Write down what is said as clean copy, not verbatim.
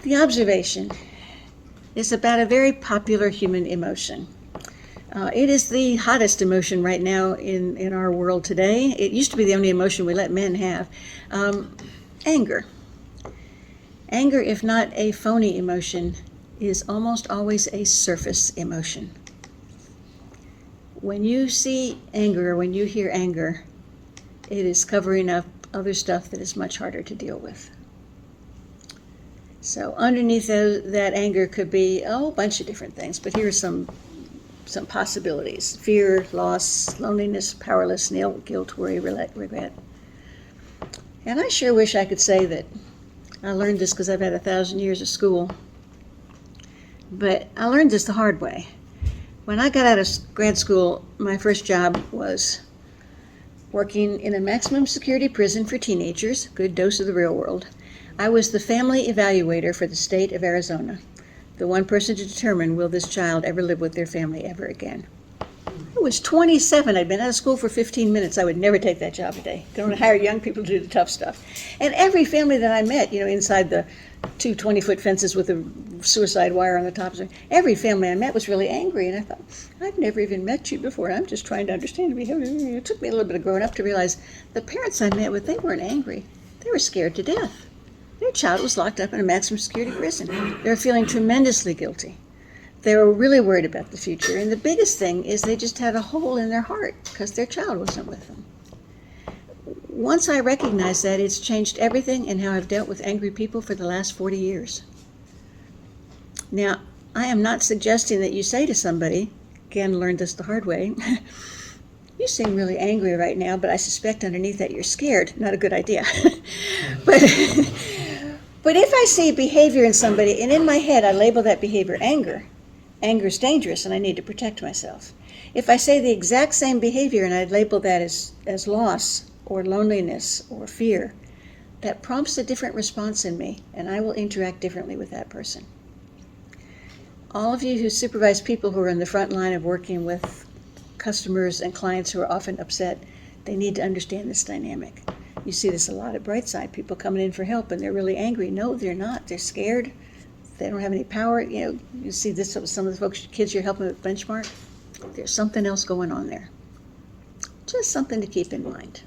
The observation is about a very popular human emotion. It is the hottest emotion right now in our world today. It used to be the only emotion we let men have. Anger. Anger, if not a phony emotion, is almost always a surface emotion. When you see anger, when you hear anger, it is covering up other stuff that is much harder to deal with. So underneath that anger could be a whole bunch of different things, but here are some possibilities: fear, loss, loneliness, powerlessness, guilt, worry, regret. And I sure wish I could say that I learned this because I've had 1,000 years of school, but I learned this the hard way. When I got out of grad school, my first job was working in a maximum security prison for teenagers, good dose of the real world. I was the family evaluator for the state of Arizona, the one person to determine will this child ever live with their family ever again. I was 27. I'd been out of school for 15 minutes. I would never take that job today. Don't hire young people to do the tough stuff. And every family that I met, inside the two 20-foot fences with a suicide wire on the top, every family I met was really angry. And I thought, I've never even met you before. I'm just trying to understand your behavior. It took me a little bit of growing up to realize the parents I met with, they weren't angry. They were scared to death. Their child was locked up in a maximum security prison. They were feeling tremendously guilty. They were really worried about the future. And the biggest thing is they just had a hole in their heart because their child wasn't with them. Once I recognized that, it's changed everything in how I've dealt with angry people for the last 40 years. Now, I am not suggesting that you say to somebody, again, learned this the hard way, you seem really angry right now, but I suspect underneath that you're scared. Not a good idea. But if I see behavior in somebody, and in my head I label that behavior anger, anger is dangerous and I need to protect myself. If I say the exact same behavior and I label that as loss or loneliness or fear, that prompts a different response in me, and I will interact differently with that person. All of you who supervise people who are in the front line of working with customers and clients who are often upset, they need to understand this dynamic. You see this a lot at Brightside, people coming in for help and they're really angry. No, they're not. They're scared. They don't have any power. You see this with some of the folks, kids you're helping with Benchmark. There's something else going on there. Just something to keep in mind.